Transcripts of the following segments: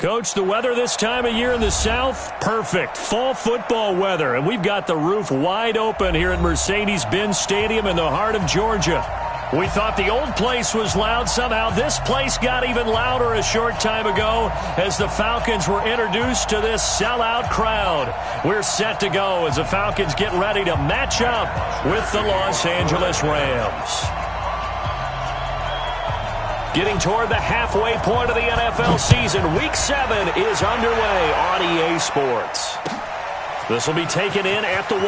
Coach, the weather this time of year in the South, perfect. Fall football weather, and we've got the roof wide open here at Mercedes-Benz Stadium in the heart of Georgia. We thought the old place was loud. Somehow this place got even louder a short time ago as the Falcons were introduced to this sellout crowd. We're set to go as the Falcons get ready to match up with the Los Angeles Rams. Getting toward the halfway point of the NFL season, Week 7 is underway on EA Sports. This will be taken in at the 1.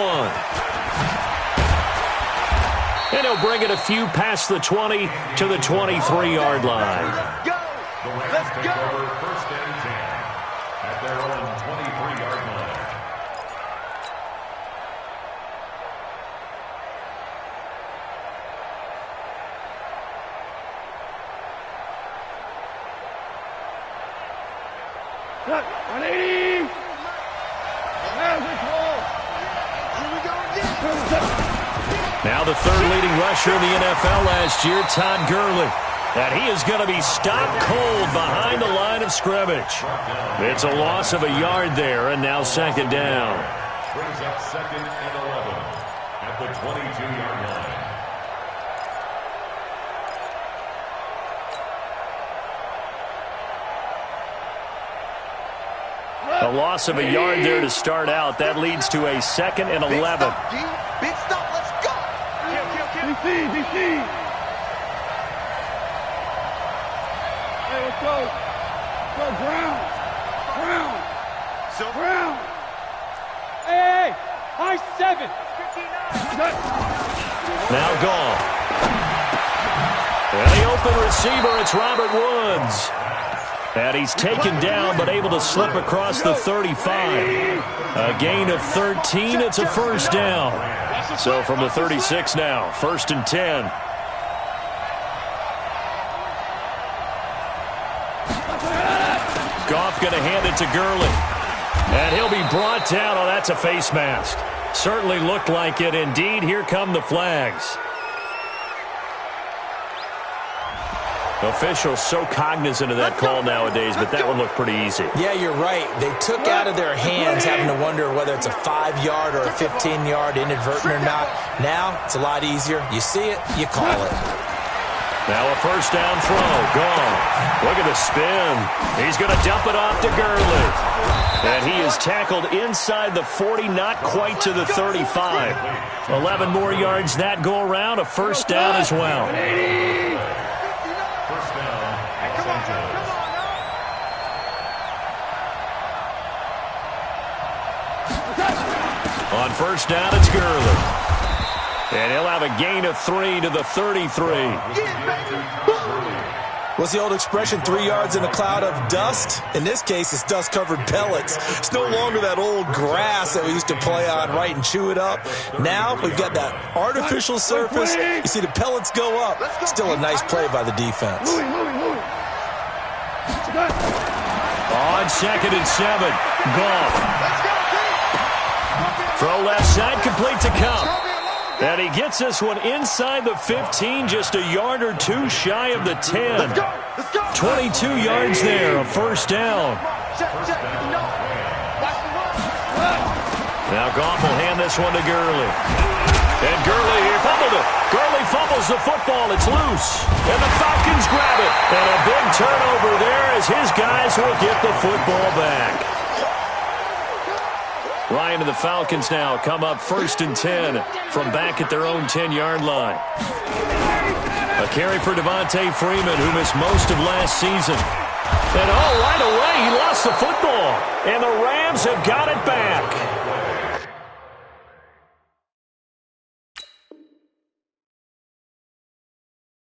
And he'll bring it a few past the 20 to the 23-yard line. Let's go! Let's go! First and 10 at their own 23-yard line. Look, 180! Now the third leading rusher in the NFL last year, Todd Gurley. And he is going to be stopped cold behind the line of scrimmage. It's a loss of a yard there, and now second down. Brings up second and 11 at the 22-yard line. A loss of a yard there to start out. That leads to a second and 11. Big stop, let's go! DC! Hey, let's go! Go, Brown! Hey! High 7! Now gone. And the open receiver, it's Robert Woods. And he's taken down but able to slip across the 35. A gain of 13, it's a first down. So from the 36 now, first and 10. Goff going to hand it to Gurley. And he'll be brought down. Oh, that's a face mask. Certainly looked like it. Indeed, here come the flags. Officials so cognizant of that call nowadays, but that one looked pretty easy. Yeah, you're right. They took out of their hands having to wonder whether it's a 5-yard or a 15-yard inadvertent or not. Now, it's a lot easier. You see it, you call it. Now a first down throw. Gone. Look at the spin. He's going to dump it off to Gurley. And he is tackled inside the 40, not quite to the 35. 11 more yards that go around. A first down as well. On first down, it's Gurley. And he'll have a gain of 3 to the 33. What's the old expression, 3 yards in a cloud of dust? In this case, it's dust-covered pellets. It's no longer that old grass that we used to play on, right, and chew it up. Now we've got that artificial surface. You see the pellets go up. Still a nice play by the defense. On second and 7, Goff. Throw left side, complete to Kupp. And he gets this one inside the 15, just a yard or two shy of the 10. 22 yards there, a first down. Now Goff will hand this one to Gurley. And Gurley, he fumbled it. Gurley fumbles the football. It's loose. And the Falcons grab it. And a big turnover there as his guys will get the football back. Ryan and the Falcons now come up first and 10 from back at their own 10-yard line. A carry for Devontae Freeman, who missed most of last season. And right away, he lost the football. And the Rams have got it back.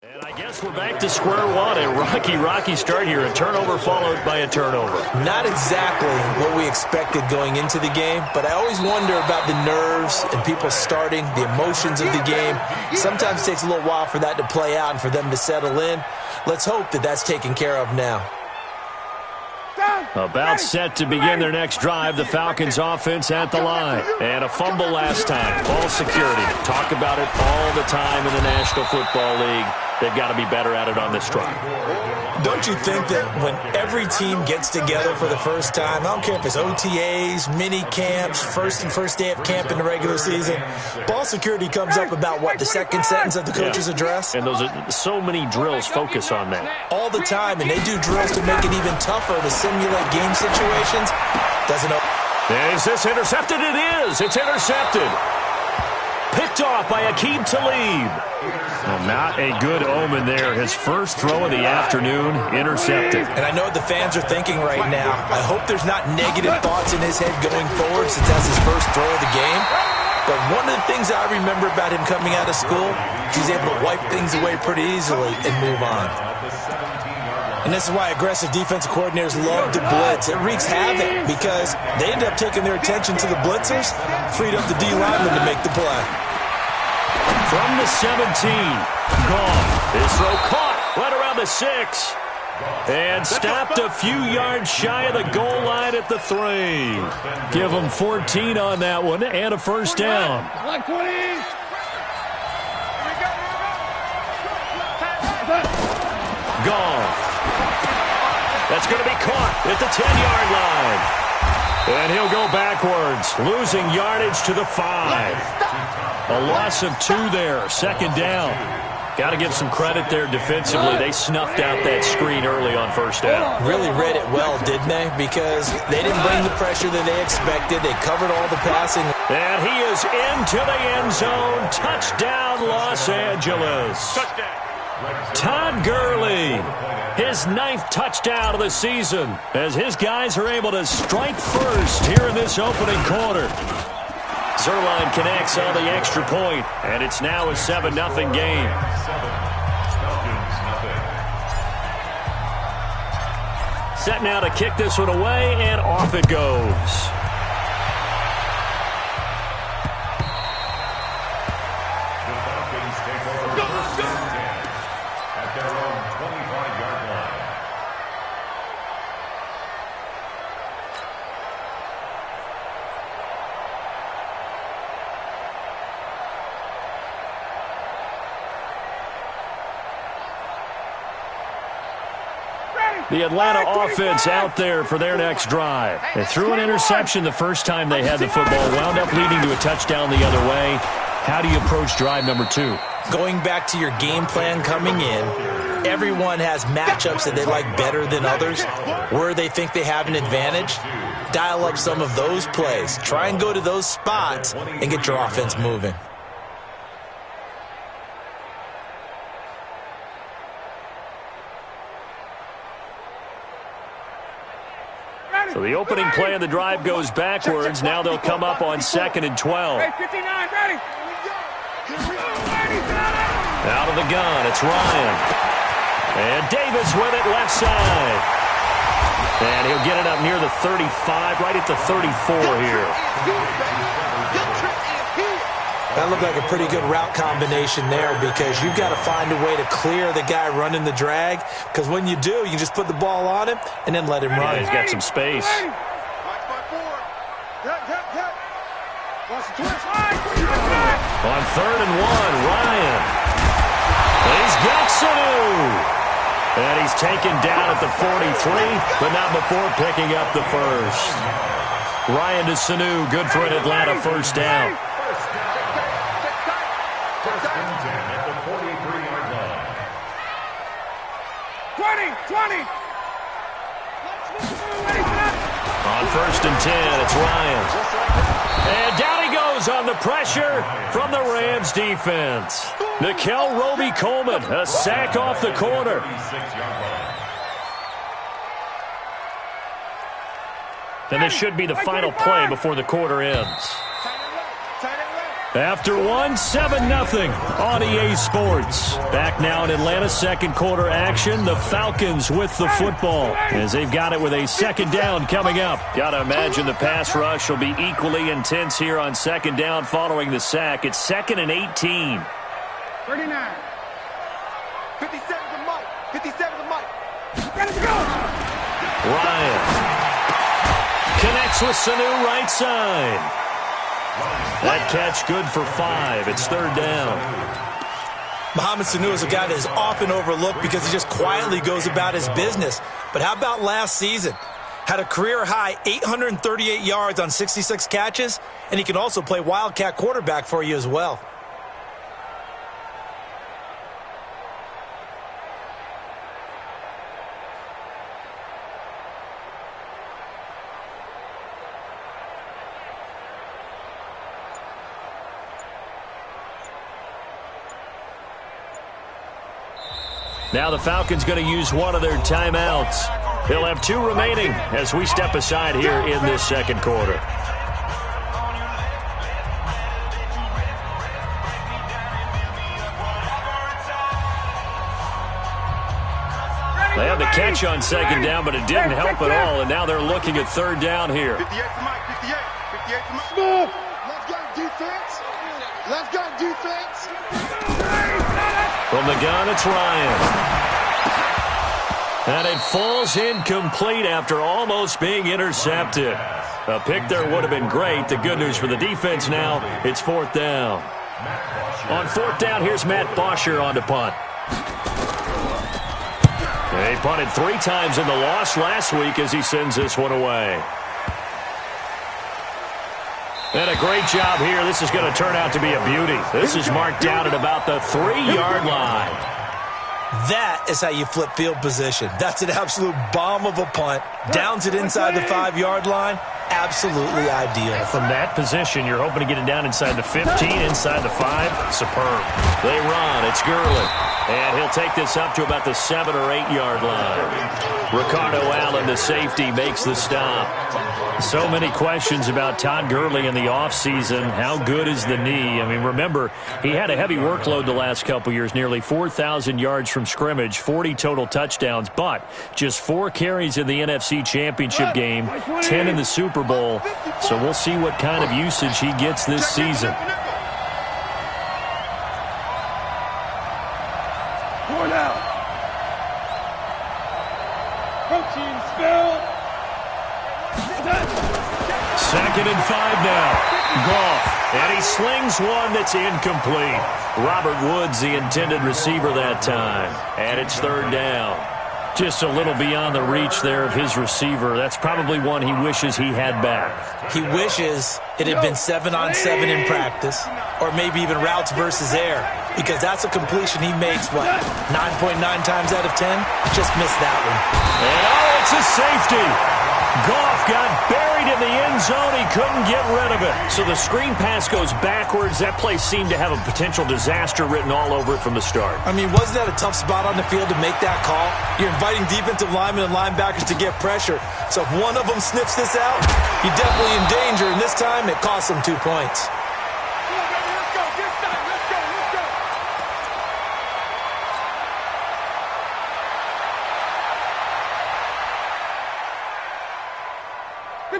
And I guess we're back to square one. A rocky start here. A turnover followed by a turnover. Not exactly what we expected going into the game, but I always wonder about the nerves and people starting, the emotions of the game. Sometimes it takes a little while for that to play out and for them to settle in. Let's hope that that's taken care of now. About set to begin their next drive, the Falcons offense at the line. And a fumble last time. Ball security. Talk about it all the time in the National Football League. they've got to be better at it on this drive. Don't you think that when every team gets together for the first time, I don't care if it's OTAs, mini camps, first day of camp in the regular season, ball security comes up about, what, the second sentence of the coach's address? And those are so many drills focus on that. All the time, and they do drills to make it even tougher to simulate game situations. Doesn't know. Is this intercepted? It is. It's intercepted. Picked off by Aqib Talib. Well, not a good omen there. His first throw of the afternoon, intercepted. And I know what the fans are thinking right now. I hope there's not negative thoughts in his head going forward since that's his first throw of the game. But one of the things I remember about him coming out of school, he's able to wipe things away pretty easily and move on. And this is why aggressive defensive coordinators love to blitz. It wreaks havoc because they end up taking their attention to the blitzers, freed up the D lineman to make the play. From the 17, gone. His throw caught right around the 6. And stopped a few yards shy of the goal line at the 3. Give him 14 on that one and a first down. Like 20. Gone. That's going to be caught at the 10-yard line. And he'll go backwards, losing yardage to the 5. A loss of 2 there, second down. Got to give some credit there defensively. They snuffed out that screen early on first down. Really read it well, didn't they? Because they didn't bring the pressure that they expected. They covered all the passing. And he is into the end zone. Touchdown, Los Angeles. Todd Gurley, his 9th touchdown of the season, as his guys are able to strike first here in this opening quarter. Zerline connects on the extra point, and it's now a 7-0 game. Set now to kick this one away, and off it goes. The Atlanta offense out there for their next drive. They threw an interception the first time they had the football, wound up leading to a touchdown the other way. How do you approach drive number 2? Going back to your game plan coming in, everyone has matchups that they like better than others, where they think they have an advantage. Dial up some of those plays. Try and go to those spots and get your offense moving. So the opening play of the drive goes backwards. Now they'll come up on 2nd and 12. Out of the gun, it's Ryan. And Davis with it left side. And he'll get it up near the 35, right at the 34 here. That looked like a pretty good route combination there because you've got to find a way to clear the guy running the drag, because when you do, you just put the ball on him and then let him run. Yeah, he's got some space. On 3rd and 1, Ryan. He's got Sanu. And he's taken down at the 43, but not before picking up the first. Ryan to Sanu, good for an Atlanta first down. On 1st and 10, it's Ryan. And down he goes on the pressure from the Rams defense. Nickel Roby-Coleman, a sack off the corner. And this should be the final play before the quarter ends. After 7-0 on EA Sports. Back now in Atlanta, second quarter action. The Falcons with the football as they've got it with a second down coming up. Got to imagine the pass rush will be equally intense here on second down following the sack. It's 2nd and 18. 39. 57 to Mike. 57 to Mike. Ready to go. Ryan connects with Sanu right side. That catch good for 5. It's 3rd down. Mohamed Sanu is a guy that is often overlooked because he just quietly goes about his business. But how about last season? Had a career-high 838 yards on 66 catches, and he can also play wildcat quarterback for you as well. Now the Falcons going to use one of their timeouts. They'll have 2 remaining as we step aside here in this second quarter. They had the catch on second down, but it didn't help at all, and now they're looking at third down here. 58 to Mike, 58 to Mike. Smooth. Let's go defense. Let's go defense. From the gun, it's Ryan. And it falls incomplete after almost being intercepted. A pick there would have been great. The good news for the defense now, it's fourth down. On fourth down, here's Matt Bosher on to punt. He punted 3 times in the loss last week as he sends this one away. And a great job here. This is going to turn out to be a beauty. This is marked down at about the 3-yard line. That is how you flip field position. That's an absolute bomb of a punt. Downs it inside the 5-yard line. Absolutely ideal. From that position, you're hoping to get it down inside the 15, inside the 5. Superb. They run. It's Gurley. And he'll take this up to about the 7 or 8-yard line. Ricardo Allen, the safety, makes the stop. So many questions about Todd Gurley in the offseason. How good is the knee? I mean, remember, he had a heavy workload the last couple years, nearly 4,000 yards from scrimmage, 40 total touchdowns, but just 4 carries in the NFC Championship game, 10 in the Super Bowl. So we'll see what kind of usage he gets this season. Second and 5 now. Goff. And he slings one that's incomplete. Robert Woods, the intended receiver that time. And it's third down. Just a little beyond the reach there of his receiver. That's probably one he wishes he had back. He wishes it had been 7-on-7 in practice, or maybe even routes versus air, because that's a completion he makes, 9.9 times out of 10? Just missed that one. And it's a safety. Goff got buried in the end zone. He couldn't get rid of it. So the screen pass goes backwards. That play seemed to have a potential disaster written all over it from the start. I mean, wasn't that a tough spot on the field to make that call? You're inviting defensive linemen and linebackers to get pressure. So if one of them sniffs this out, you're definitely in danger. And this time, it cost them 2 points.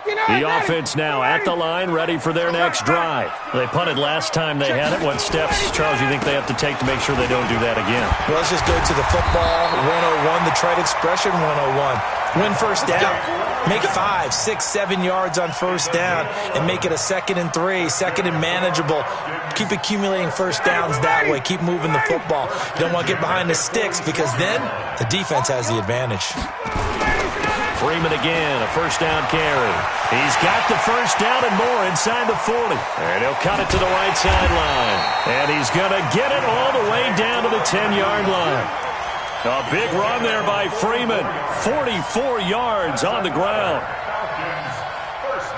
The offense now at the line, ready for their next drive. They punted last time they had it. What steps, Charles, you think they have to take to make sure they don't do that again? Well, let's just go to the football 101, the trite expression 101. Win first down. Make 5, 6, 7 yards on first down and make it a 2nd and 3, 2nd and manageable. Keep accumulating first downs that way. Keep moving the football. You don't want to get behind the sticks because then the defense has the advantage. Freeman again, a first down carry. He's got the first down and more inside the 40. And he'll cut it to the right sideline. And he's going to get it all the way down to the 10-yard line. A big run there by Freeman. 44 yards on the ground. First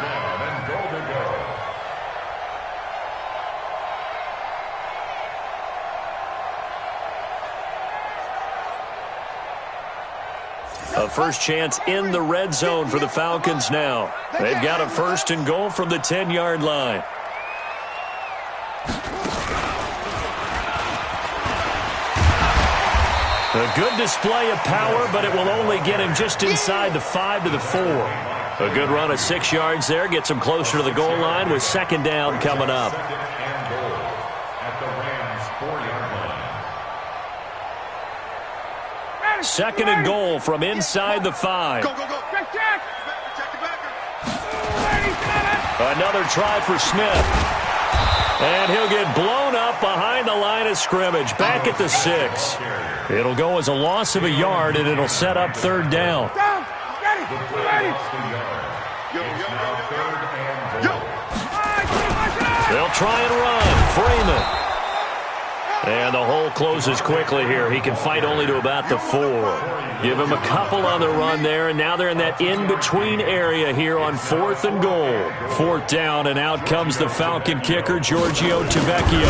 down and goal to go. A first chance in the red zone for the Falcons now. They've got a first and goal from the 10-yard line. A good display of power, but it will only get him just inside the 5 to the 4. A good run of 6 yards there gets him closer to the goal line with second down coming up. Second and goal at the Rams' 4-yard line. Second and goal from inside the 5. Go, go, go. Check, check. Check the backer. Another try for Smith. And he'll get blown up behind the line of scrimmage, back at the 6. It'll go as a loss of a yard, and it'll set up third down. They'll try and run. Freeman. And the hole closes quickly here. He can fight only to about the 4. Give him a couple on the run there, and now they're in that in-between area here on 4th and goal. 4th down, and out comes the Falcon kicker, Giorgio Tavecchio.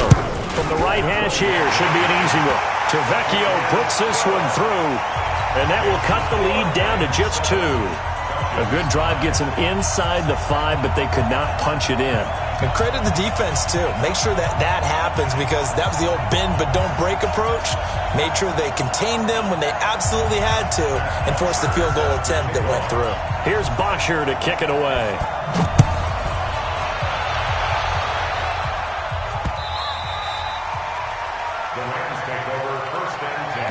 From the right hash here, should be an easy one. Tavecchio puts this one through, and that will cut the lead down to just 2. A good drive gets them inside the 5, but they could not punch it in. And credit the defense, too. Make sure that happens, because that was the old bend but don't break approach. Made sure they contained them when they absolutely had to and forced the field goal attempt that went through. Here's Bosher to kick it away. The Rams take over 1st and 10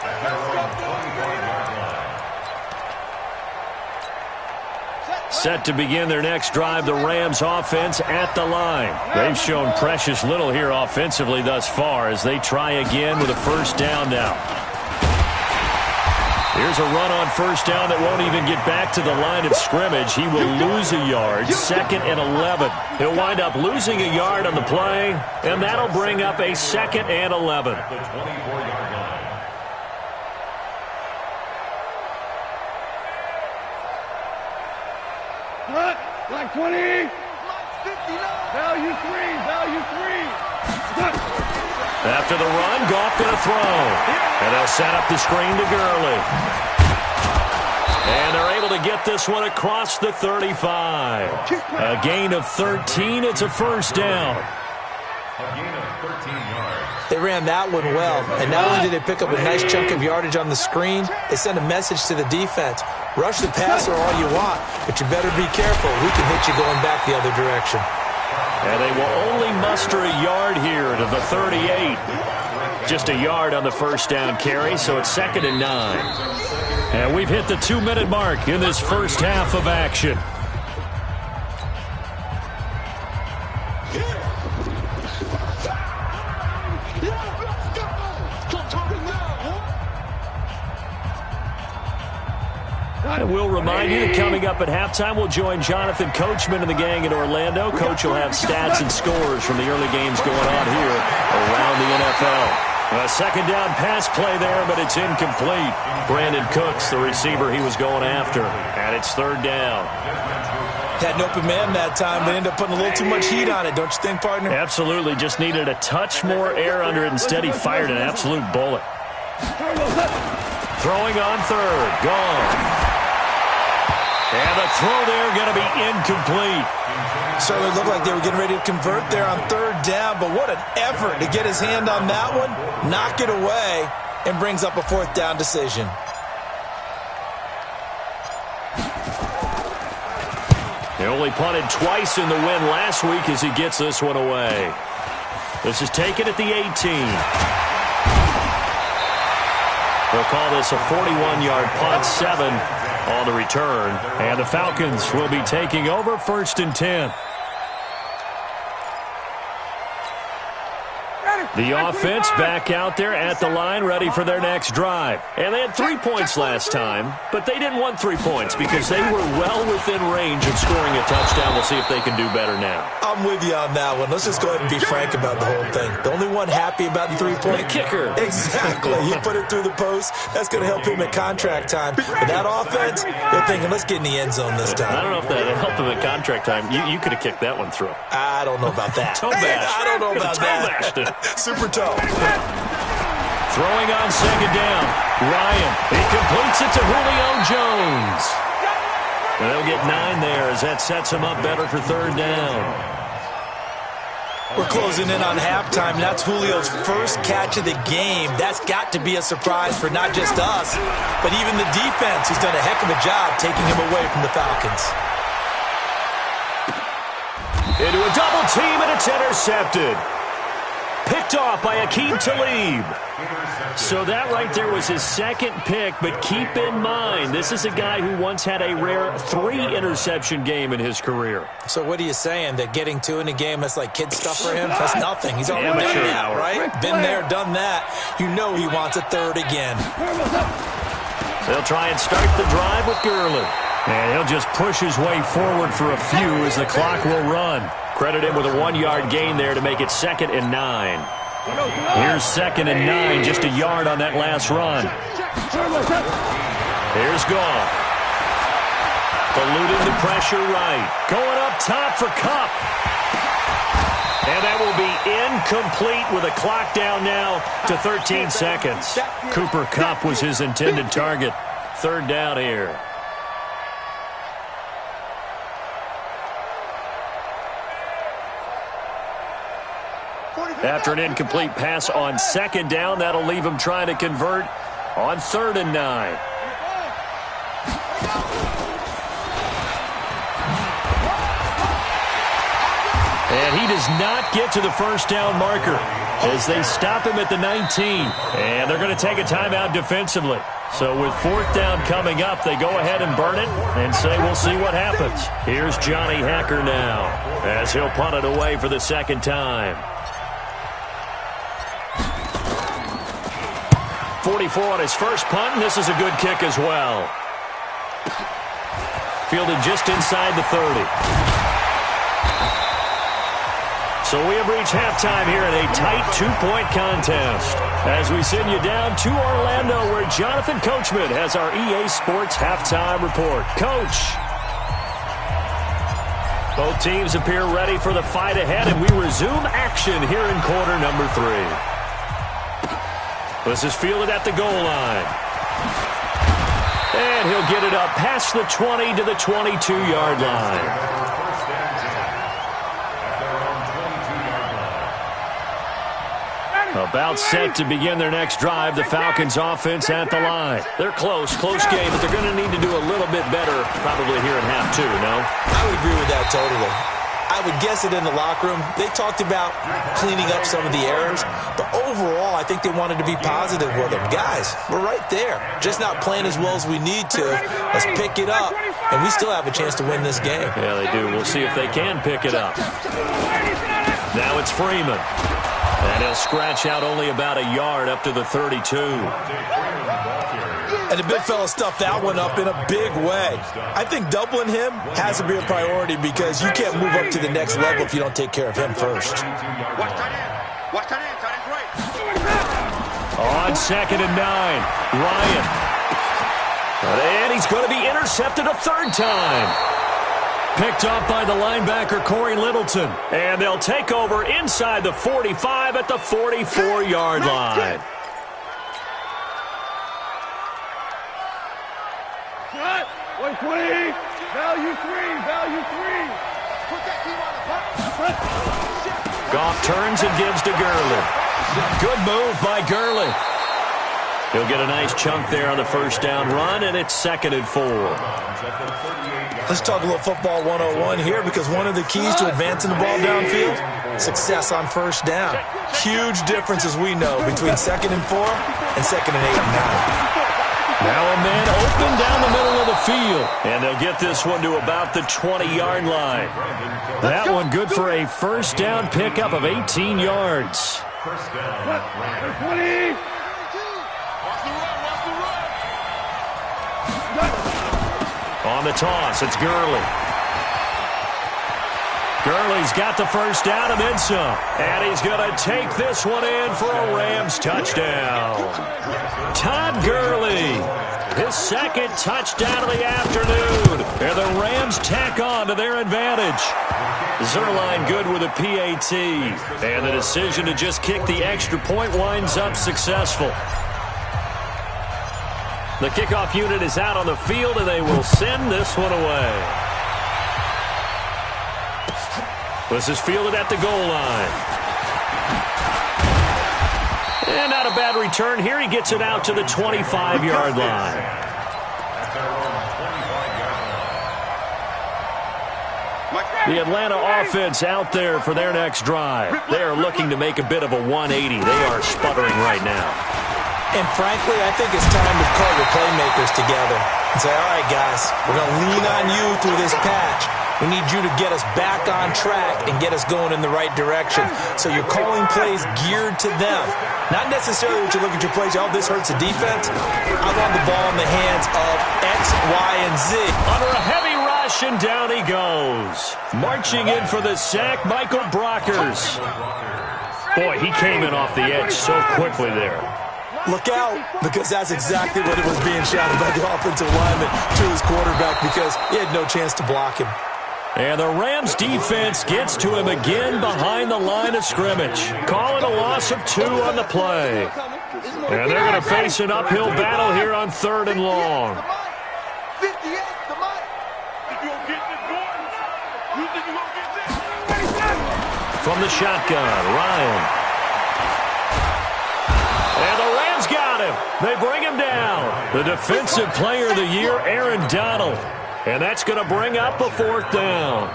at their own 25-yard line. Set to begin their next drive, the Rams offense at the line. They've shown precious little here offensively thus far as they try again with a 1st down now. Here's a run on 1st down that won't even get back to the line of scrimmage. He will lose a yard, 2nd and 11. He'll wind up losing a yard on the play, and that'll bring up a 2nd and 11. The 24-yard line. Front, like 20. Value 3, value 3. After the run, Goff going to throw. And they'll set up the screen to Gurley. And they're able to get this one across the 35. A gain of 13. It's a 1st down. A gain of 13 yards. They ran that one well, and not only did they pick up a nice chunk of yardage on the screen, they sent a message to the defense. Rush the passer all you want, but you better be careful. We can hit you going back the other direction. And they will only muster a yard here to the 38. Just a yard on the 1st down carry, so it's 2nd and 9. And we've hit the 2-minute mark in this first half of action. And we'll remind you that coming up at halftime, we'll join Jonathan Coachman and the gang in Orlando. Coach will have stats and scores from the early games going on here around the NFL. A 2nd down pass play there, but it's incomplete. Brandon Cooks, the receiver he was going after, and it's 3rd down. Had an open man that time, but ended up putting a little too much heat on it, don't you think, partner? Absolutely, just needed a touch more air under it. Instead, he fired an absolute bullet. Throwing on 3rd, gone. And the throw there going to be incomplete. Certainly looked like they were getting ready to convert there on 3rd down, but what an effort to get his hand on that one, knock it away, and brings up a 4th down decision. They only punted twice in the win last week as he gets this one away. This is taken at the 18. They'll call this a 41-yard punt, 7 on the return. And the Falcons will be taking over 1st and 10. The offense back out there at the line, ready for their next drive. And they had 3 points last time, but they didn't want 3 points because they were well within range of scoring a touchdown. We'll see if they can do better now. I'm with you on that one. Let's just go ahead and be frank about the whole thing. The only one happy about the 3-point. The kicker. Exactly. He put it through the post. That's going to help him at contract time. But that offense, they're thinking, let's get in the end zone this time. I don't know if that helped him at contract time. You could have kicked that one through. I don't know about that. Toe bash. I don't know about that. Super toe. Throwing on 2nd down. Ryan. He completes it to Julio Jones. And they'll get 9 there as that sets him up better for 3rd down. We're closing in on halftime. That's Julio's first catch of the game. That's got to be a surprise for not just us, but even the defense, who's done a heck of a job taking him away from the Falcons. Into a double team, and it's intercepted. Picked off by Akeem Talib. So that right there was his second pick, but keep in mind, this is a guy who once had a rare 3-interception game in his career. So what are you saying, that getting 2 in a game, that's like kid stuff for him? That's nothing. He's already done that, right? Been there, done that. You know he wants a third again. They'll try and start the drive with Gurley. And he'll just push his way forward for a few as the clock will run. Credit him with a 1-yard gain there to make it 2nd and 9. Here's 2nd and 9, just a yard on that last run. Here's Goff. Eluding the pressure right. Going up top for Kupp. And that will be incomplete with a clock down now to 13 seconds. Cooper Kupp was his intended target. 3rd down here. After an incomplete pass on 2nd down, that'll leave him trying to convert on 3rd and 9. And he does not get to the 1st down marker as they stop him at the 19. And they're going to take a timeout defensively. So with 4th down coming up, they go ahead and burn it and say we'll see what happens. Here's Johnny Hacker now as he'll punt it away for the 2nd time. 44 on his first punt, and this is a good kick as well. Fielded just inside the 30. So we have reached halftime here in a tight 2-point contest as we send you down to Orlando where Jonathan Coachman has our EA Sports Halftime Report. Coach. Both teams appear ready for the fight ahead, and we resume action here in quarter number 3. This is fielded at the goal line. And he'll get it up past the 20 to the 22-yard line. About set to begin their next drive, the Falcons offense at the line. They're close game, but they're going to need to do a little bit better probably here in half 2, no? I would agree with that totally. I would guess it in the locker room. They talked about cleaning up some of the errors, but overall, I think they wanted to be positive with them. Guys, we're right there. Just not playing as well as we need to. Let's pick it up, and we still have a chance to win this game. Yeah, they do. We'll see if they can pick it up. Now it's Freeman. And he'll scratch out only about a yard up to the 32. And the big fella stuffed that one up in a big way. I think doubling him has to be a priority because you can't move up to the next level if you don't take care of him first. Watch tight end. Watch tight end. Tight end's right. On 2nd and 9, Ryan. And he's going to be intercepted a 3rd time. Picked up by the linebacker, Corey Littleton. And they'll take over inside the 45 at the 44-yard line. Shot. 120. Value 3. Value 3. Put that team on the Goff turns and gives to Gurley. Good move by Gurley. He'll get a nice chunk there on the 1st down run, and it's 2nd and 4. Let's talk a little football 101 here because one of the keys to advancing the ball downfield, success on 1st down. Huge difference, as we know, between 2nd and 4 and 2nd and 8 and 9. Now a man open down the middle of the field, and they'll get this one to about the 20-yard line. That one good for a 1st down pickup of 18 yards. 20. On the toss, it's Gurley. Gurley's got the 1st down and then some. And he's going to take this one in for a Rams touchdown. Todd Gurley, his 2nd touchdown of the afternoon. And the Rams tack on to their advantage. Zerline good with a PAT. And the decision to just kick the extra point winds up successful. The kickoff unit is out on the field, and they will send this one away. This is fielded at the goal line. And not a bad return here. He gets it out to the 25-yard line. The Atlanta offense out there for their next drive. They are looking to make a bit of a 180. They are sputtering right now. And frankly, I think it's time to call your playmakers together and say, all right, guys, we're going to lean on you through this patch. We need you to get us back on track and get us going in the right direction. So you're calling plays geared to them. Not necessarily what you look at your plays, oh, this hurts the defense. I want the ball in the hands of X, Y, and Z. Under a heavy rush, and down he goes. Marching in for the sack, Michael Brockers. Boy, he came in off the edge so quickly there. Look out, because that's exactly what it was being shouted by the offensive lineman to his quarterback, because he had no chance to block him. And the Rams defense gets to him again behind the line of scrimmage. Calling a loss of 2 on the play. And they're going to face an uphill battle here on 3rd and long. From the shotgun, Ryan. And the Rams got him. They bring him down. The defensive player of the year, Aaron Donald. And that's going to bring up a 4th down.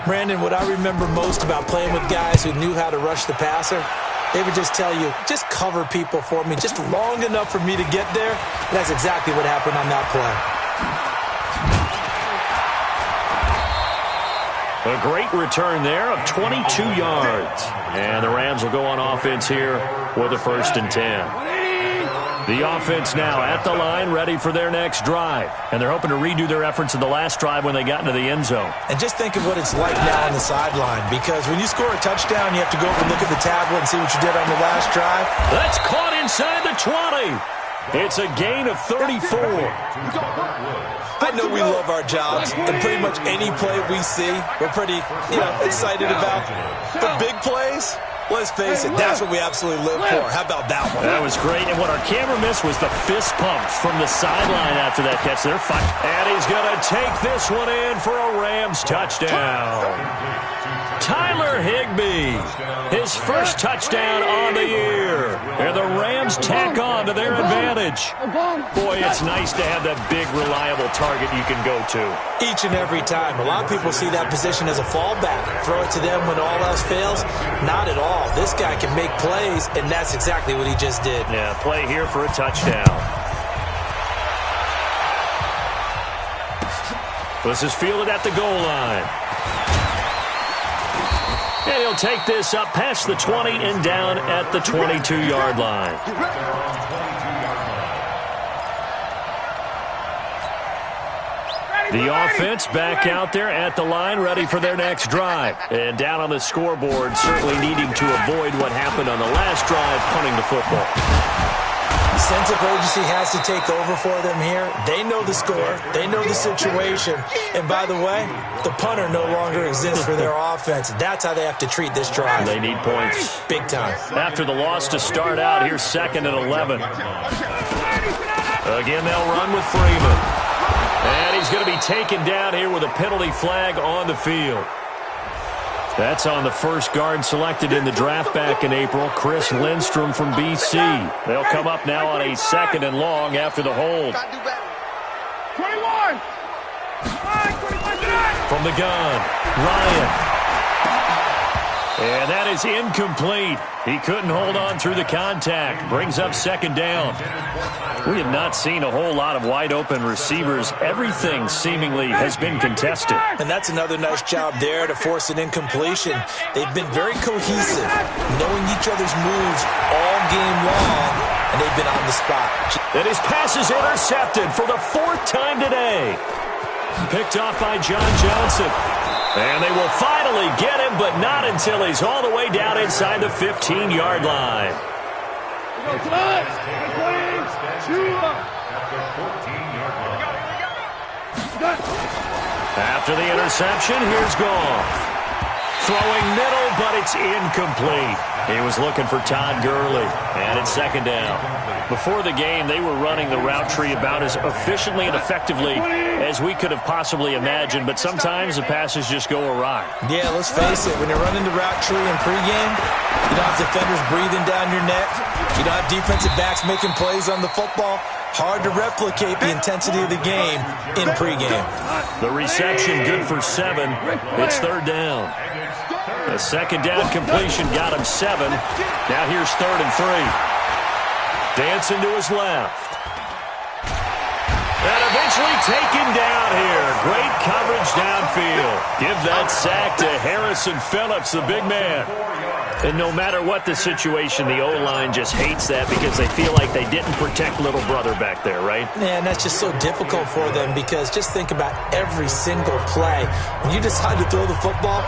Brandon, what I remember most about playing with guys who knew how to rush the passer, they would just tell you, just cover people for me, just long enough for me to get there. And that's exactly what happened on that play. A great return there of 22 yards. And the Rams will go on offense here with a 1st and 10. The offense now at the line, ready for their next drive. And they're hoping to redo their efforts in the last drive when they got into the end zone. And just think of what it's like now on the sideline, because when you score a touchdown, you have to go over and look at the tablet and see what you did on the last drive. That's caught inside the 20. It's a gain of 34. I know we love our jobs, and pretty much any play we see, we're pretty, excited about. But big plays, let's face it, that's what we absolutely live for. How about that one? That was great, and what our camera missed was the fist pumps from the sideline after that catch. They're fine. And he's going to take this one in for a Rams touchdown. Tyler Higbee, his first touchdown on the year. And the Rams tack on to their advantage. Boy, it's nice to have that big, reliable target you can go to. Each and every time. A lot of people see that position as a fallback. Throw it to them when all else fails. Not at all. This guy can make plays, and that's exactly what he just did. Yeah, play here for a touchdown. This is fielded at the goal line. And he'll take this up past the 20 and down at the 22-yard line. The offense back out there at the line, ready for their next drive. And down on the scoreboard, certainly needing to avoid what happened on the last drive, punting the football. The sense of urgency has to take over for them here. They know the score. They know the situation. And by the way, the punter no longer exists for their offense. That's how they have to treat this drive. They need points. Big time. After the loss to start out, here's 2nd and 11. Again, they'll run with Freeman. And he's going to be taken down here with a penalty flag on the field. That's on the first guard selected in the draft back in April, Chris Lindstrom from BC. They'll come up now on a 2nd and long after the hold. 21. From the gun, Ryan. And that is incomplete. He couldn't hold on through the contact. Brings up 2nd down. We have not seen a whole lot of wide-open receivers. Everything seemingly has been contested. And that's another nice job there to force an incompletion. They've been very cohesive, knowing each other's moves all game long, and they've been on the spot. And his pass is intercepted for the 4th time today. Picked off by John Johnson. And they will finally get him, but not until he's all the way down inside the 15-yard line. After the interception, here's Goff. Throwing middle, but it's incomplete. He was looking for Todd Gurley, and it's 2nd down. Before the game, they were running the route tree about as efficiently and effectively as we could have possibly imagined, but sometimes the passes just go awry. Yeah, let's face it. When you're running the route tree in pregame, you don't have defenders breathing down your neck. You don't have defensive backs making plays on the football. Hard to replicate the intensity of the game in pregame. The reception good for 7. It's third down. A second down completion got him 7. Now here's 3rd and 3. Dancing to his left. And eventually taken down here. Great coverage downfield. Give that sack to Harrison Phillips, the big man. And no matter what the situation, the O-line just hates that because they feel like they didn't protect little brother back there, right? Yeah, and that's just so difficult for them because just think about every single play. When you decide to throw the football,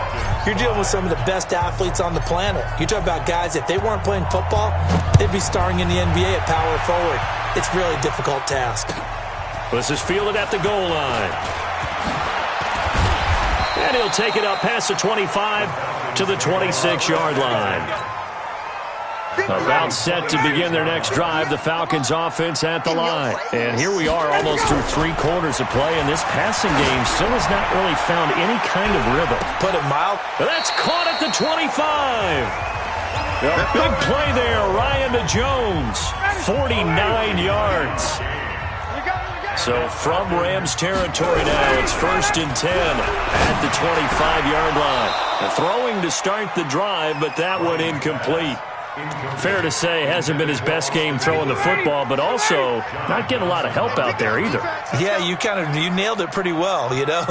you're dealing with some of the best athletes on the planet. You talk about guys, if they weren't playing football, they'd be starring in the NBA at power forward. It's a really difficult task. This is fielded at the goal line. And he'll take it up past the 25 to the 26-yard line. About set to begin their next drive, the Falcons offense at the line. And here we are almost through 3 quarters of play, and this passing game still has not really found any kind of rhythm. Put it mild. That's caught at the 25. A big play there, Ryan to Jones, 49 yards. So from Rams territory now, it's 1st and 10 at the 25-yard line. Throwing to start the drive, but that one incomplete. Fair to say, hasn't been his best game throwing the football, but also not getting a lot of help out there either. Yeah, you nailed it pretty well, you know.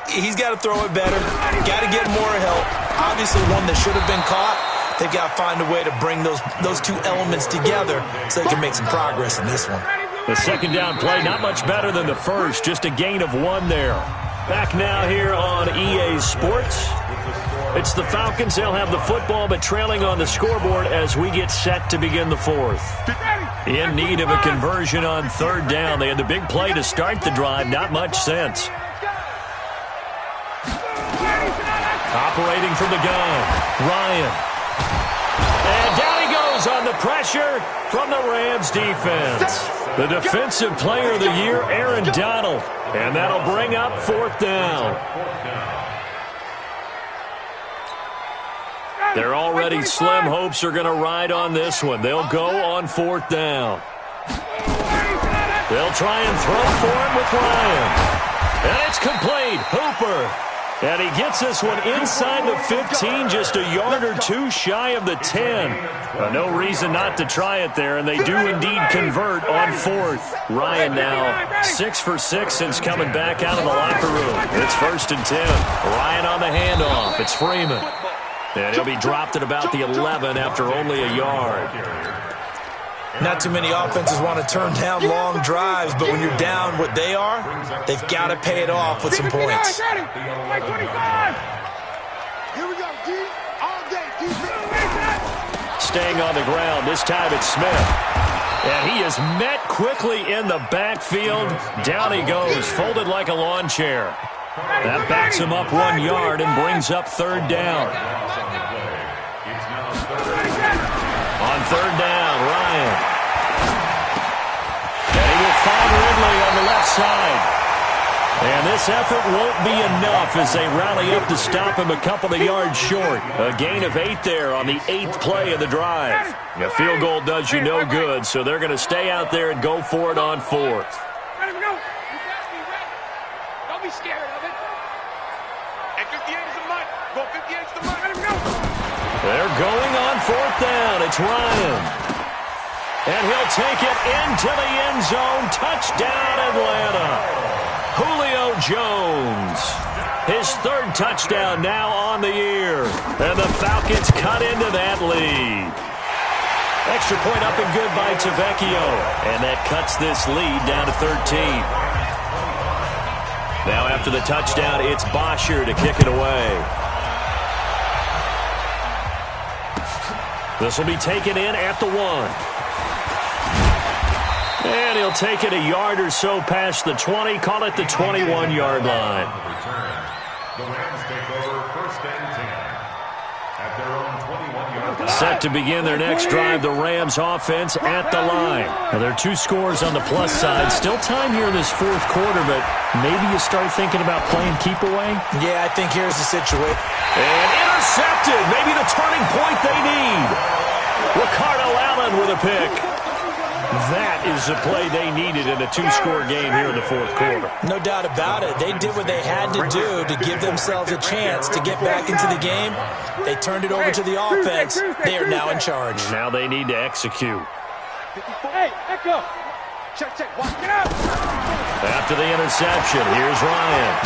He's got to throw it better, got to get more help. Obviously one that should have been caught. They've got to find a way to bring those 2 elements together so they can make some progress in this one. The second down play, not much better than the first, just a gain of 1 there. Back now here on EA Sports. It's the Falcons. They'll have the football, but trailing on the scoreboard as we get set to begin the 4th. In need of a conversion on 3rd down. They had the big play to start the drive. Not much sense. Operating from the gun, Ryan. And down he goes on the pressure from the Rams defense. The defensive player of the year, Aaron Donald. And that'll bring up 4th down. Their already slim hopes are going to ride on this one. They'll go on 4th down. They'll try and throw for it with Ryan. And it's complete. Hooper. And he gets this one inside the 15, just a yard or 2 shy of the 10. No reason not to try it there, and they do indeed convert on 4th. Ryan now 6 for 6 since coming back out of the locker room. It's 1st and 10. Ryan on the handoff. It's Freeman. And he'll be dropped at about the 11 after only a yard. Not too many offenses want to turn down long drives, but when you're down what they are, they've got to pay it off with some points. Here we go, D. All day, defense. Staying on the ground, this time it's Smith. And he is met quickly in the backfield. Down he goes, folded like a lawn chair. That backs him up 1 yard and brings up 3rd down. On 3rd down, Ryan. And he will find Ridley on the left side. And this effort won't be enough as they rally up to stop him a couple of yards short. A gain of 8 there on the 8th play of the drive. A field goal does you no good, so they're going to stay out there and go for it on 4th. Let him go. You guys be ready. Don't be scared of it. And 58 is the money. Go 58 is the money. Let him go. They're going on 4th down. It's Ryan. And he'll take it into the end zone. Touchdown, Atlanta. Julio Jones. His 3rd touchdown now on the year. And the Falcons cut into that lead. Extra point up and good by Tavecchio. And that cuts this lead down to 13. Now after the touchdown, it's Bosher to kick it away. This will be taken in at the 1. And he'll take it a yard or so past the 20, call it the 21-yard line. The Rams take over 1st and 10 at their own 21-yard line. Set to begin their next drive, the Rams offense at the line. Now, there are 2 scores on the plus side. Still time here in this 4th quarter, but maybe you start thinking about playing keep away? Yeah, I think here's the situation. And intercepted. Maybe the turning point they need. Ricardo Allen with a pick. That is the play they needed in a two-score game here in the fourth quarter. No doubt about it. They did what they had to do to give themselves a chance to get back into the game. They turned it over to the offense. They are now in charge. Now they need to execute. Hey, Echo. Check. Watch it out. After the interception, here's Ryan.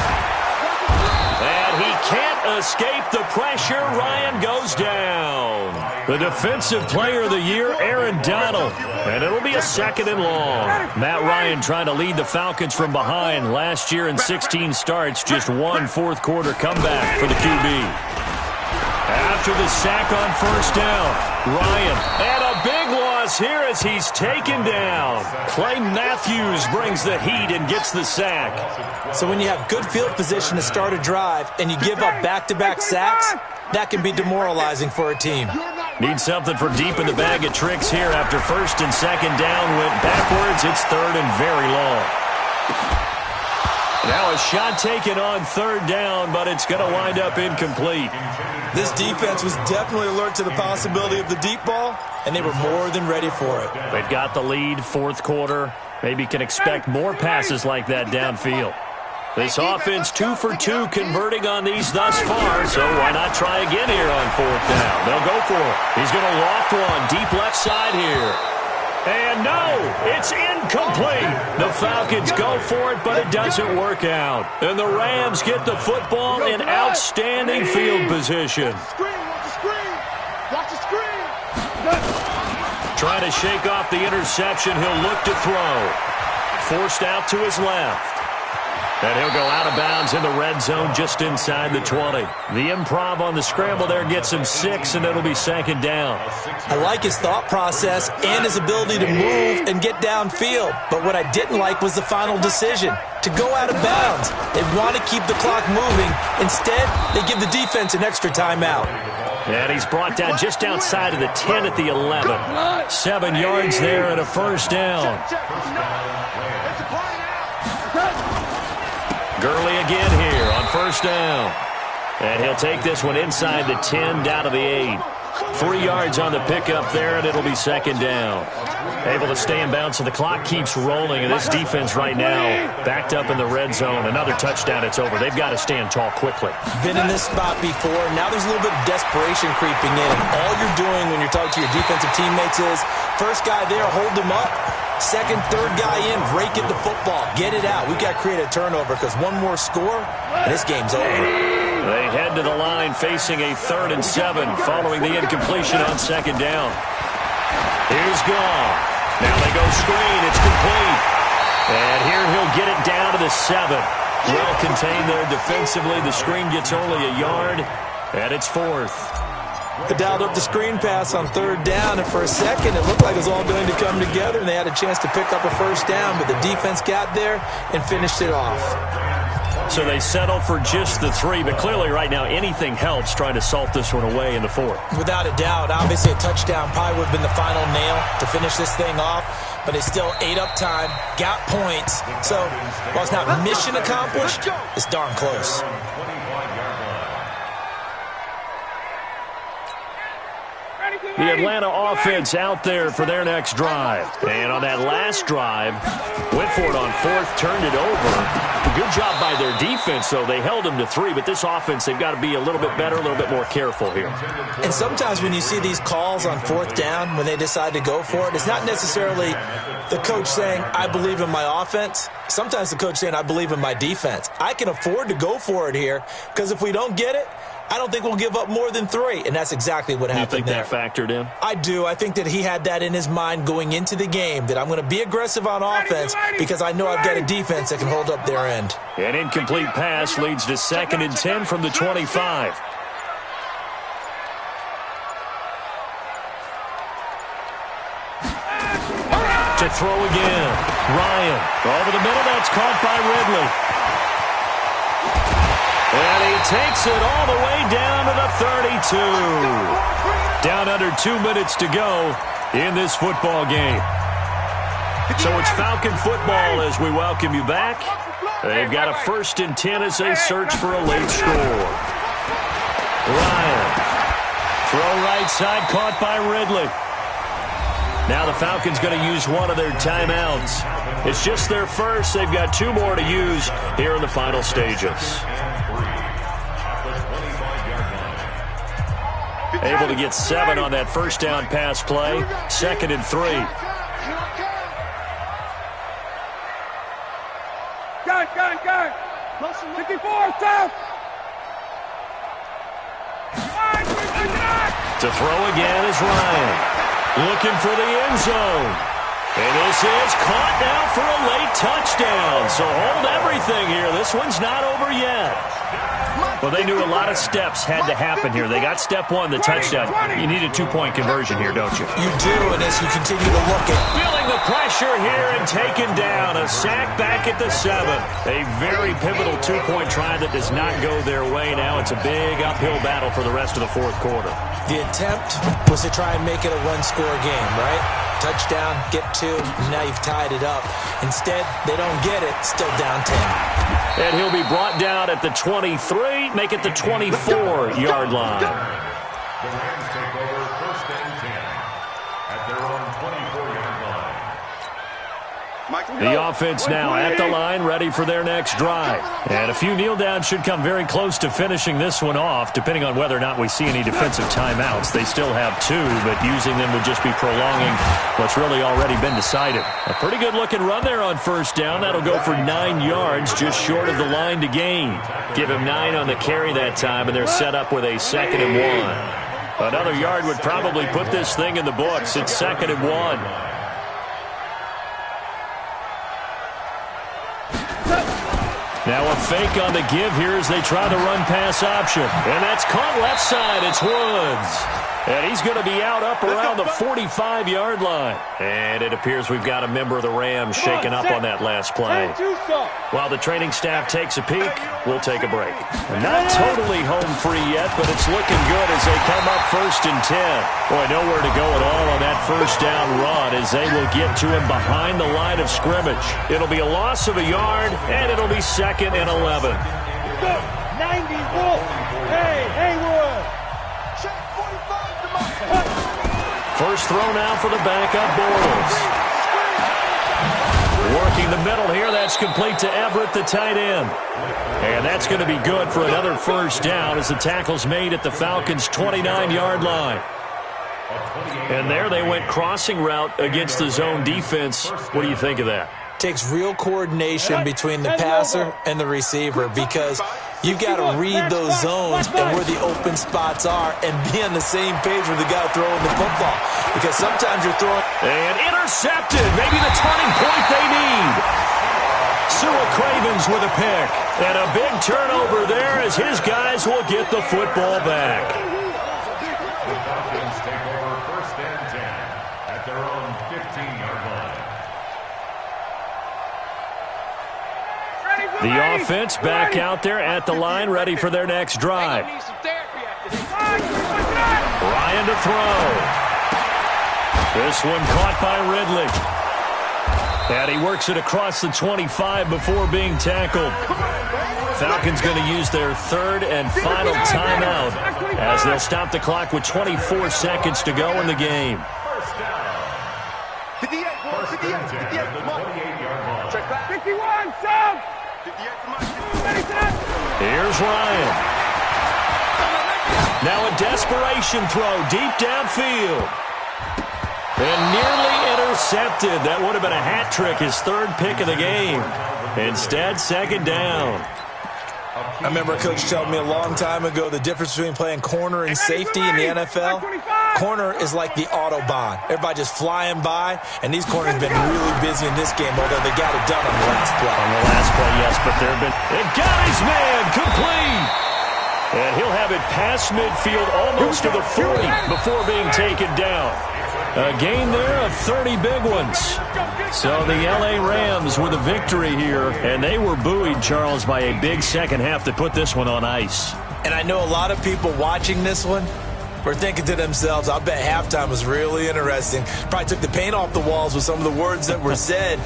And he can't escape the pressure. Ryan goes down. The defensive player of the year, Aaron Donald. And it'll be a 2nd and long. Matt Ryan trying to lead the Falcons from behind. Last year in 16 starts, just one fourth-quarter comeback for the QB. After the sack on first down, Ryan. And a big loss here as he's taken down. Clay Matthews brings the heat and gets the sack. So when you have good field position to start a drive and you give up back-to-back sacks, that can be demoralizing for a team. Need something for deep in the bag of tricks here after 1st and 2nd down went backwards. It's 3rd and very long. Now a shot taken on 3rd down, but it's going to wind up incomplete. This defense was definitely alert to the possibility of the deep ball, and they were more than ready for it. They've got the lead, fourth quarter. Maybe can expect more passes like that downfield. This offense 2 for 2 converting on these thus far, so why not try again here on 4th down? They'll go for it. He's going to loft one deep left side here. And no, it's incomplete. The Falcons go for it, but it doesn't work out. And the Rams get the football in outstanding field position. Watch the screen. Trying to shake off the interception. He'll look to throw. Forced out to his left. And he'll go out of bounds in the red zone just inside the 20. The improv on the scramble there gets him 6, and it'll be 2nd down. I like his thought process and his ability to move and get downfield. But what I didn't like was the final decision, to go out of bounds. They want to keep the clock moving. Instead, they give the defense an extra timeout. And he's brought down just outside of the 10 at the 11. 7 yards there and a 1st down. Gurley again here on 1st down. And he'll take this one inside the 10 down to the 8. 3 yards on the pickup there, and it'll be 2nd down. Able to stay in bounds, so the clock keeps rolling, and this defense right now backed up in the red zone. Another touchdown, it's over. They've got to stand tall quickly. Been in this spot before. Now there's a little bit of desperation creeping in, and all you're doing when you're talking to your defensive teammates is, first guy there, hold him up. Second, third guy in, rake at the football. Get it out. We've got to create a turnover because one more score, and this game's over. They head to the line facing a 3rd and 7 following the incompletion on 2nd down. Here's Goff. Now they go screen. It's complete. And here he'll get it down to the 7. Well contained there defensively. The screen gets only a yard, and it's 4th. They dialed up the screen pass on 3rd down, and for a second it looked like it was all going to come together, and they had a chance to pick up a 1st down, but the defense got there and finished it off. So they settle for just the 3, but clearly right now anything helps trying to salt this one away in the 4th. Without a doubt, obviously a touchdown probably would have been the final nail to finish this thing off, but they still ate up time, got points. So while it's not mission accomplished, it's darn close. The Atlanta offense out there for their next drive. And on that last drive, went for it on 4th, turned it over. Good job by their defense, though. They held them to 3, but this offense, they've got to be a little bit better, a little bit more careful here. And sometimes when you see these calls on 4th down, when they decide to go for it, it's not necessarily the coach saying, I believe in my offense. Sometimes the coach saying, I believe in my defense. I can afford to go for it here, because if we don't get it, I don't think we'll give up more than 3, and that's exactly what happened there. You think that factored in? I do. I think that he had that in his mind going into the game, that I'm going to be aggressive on offense because I know I've got a defense that can hold up their end. An incomplete pass leads to 2nd and 10 from the 25. To throw again. Ryan over the middle. That's caught by Ridley. And he takes it all the way down to the 32. Down under 2 minutes to go in this football game. So it's Falcon football as we welcome you back. They've got a 1st and 10 as they search for a late score. Ryan. Throw right side, caught by Ridley. Now the Falcons going to use one of their timeouts. It's just their first. They've got 2 more to use here in the final stages. Able to get 7 on that first down pass play. 2nd and 3. Gun. 54, south. To throw again is Ryan. Looking for the end zone. And this is caught now for a late touchdown. So hold everything here. This one's not over yet. Well, they knew a lot of steps had to happen here. They got step 1, the touchdown. You need a 2-point conversion here, don't you? You do, and as you continue to look at... Feeling the pressure here and taken down. A sack back at the 7. A very pivotal 2-point try that does not go their way. Now it's a big uphill battle for the rest of the 4th quarter. The attempt was to try and make it a 1-score game, right? Touchdown, get 2, now you've tied it up. Instead, they don't get it, still down 10. And he'll be brought down at the 23, make it the 24-yard line. The Rams take over 1st and 10 at their own 24-yard line. The offense now at the line, ready for their next drive. And a few kneel downs should come very close to finishing this one off, depending on whether or not we see any defensive timeouts. They still have 2, but using them would just be prolonging what's really already been decided. A pretty good-looking run there on 1st down. That'll go for 9 yards, just short of the line to gain. Give him 9 on the carry that time, and they're set up with a 2nd and 1. Another yard would probably put this thing in the books. It's 2nd and 1. Now a fake on the give here as they try the run-pass option. And that's caught left side. It's Woods. And he's going to be out up around the 45-yard line. And it appears we've got a member of the Rams shaken up on that last play. While the training staff takes a peek, we'll take a break. Not totally home free yet, but it's looking good as they come up 1st and 10. Boy, nowhere to go at all on that 1st down run as they will get to him behind the line of scrimmage. It'll be a loss of a yard, and it'll be 2nd and 11. 90, Wolf. Hey, Wood. First throw now for the backup Bortles. Working the middle here. That's complete to Everett, the tight end. And that's going to be good for another 1st down as the tackle's made at the Falcons' 29-yard line. And there they went crossing route against the zone defense. What do you think of that? Takes real coordination between the passer and the receiver because you've got to read those zones and where the open spots are and be on the same page with the guy throwing the football. Because sometimes you're throwing... And intercepted. Maybe the turning point they need. Sua Cravens with a pick. And a big turnover there as his guys will get the football back. The Falcons take over 1st and 10 at their own 15-yard line. The offense back out there at the line, ready for their next drive. Ryan to throw. This one caught by Ridley. And he works it across the 25 before being tackled. Falcons going to use their 3rd and final timeout as they'll stop the clock with 24 seconds to go in the game. 58, 28-yard line. 51, Sam. Here's Ryan. Now a desperation throw deep downfield. And nearly intercepted. That would have been a hat trick, his 3rd pick of the game. Instead, 2nd down. I remember a coach telling me a long time ago the difference between playing corner and safety in the NFL. Corner is like the Autobahn. Everybody just flying by, and these corners have been really busy in this game, although they got it done on the last play. On the last play, yes, but there have been... And got his man, complete! And he'll have it past midfield, almost to the 40 before being taken down. A gain there of 30 big ones. So the L.A. Rams with a victory here, and they were buoyed, Charles, by a big second half that put this one on ice. And I know a lot of people watching this one were thinking to themselves, I bet halftime was really interesting. Probably took the paint off the walls with some of the words that were said.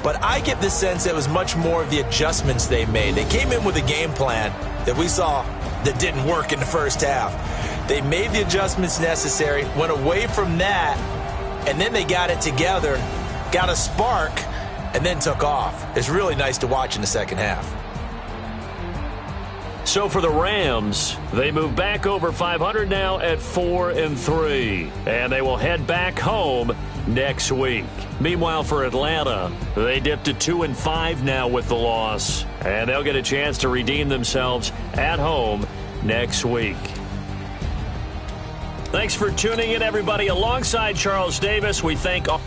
But I get the sense that it was much more of the adjustments they made. They came in with a game plan that we saw that didn't work in the first half. They made the adjustments necessary, went away from that, and then they got it together, got a spark, and then took off. It's really nice to watch in the second half. So for the Rams, they move back over 500 now at 4-3, and they will head back home next week. Meanwhile, for Atlanta, they dipped to 2-5 now with the loss, and they'll get a chance to redeem themselves at home next week. Thanks for tuning in, everybody. Alongside Charles Davis, we thank all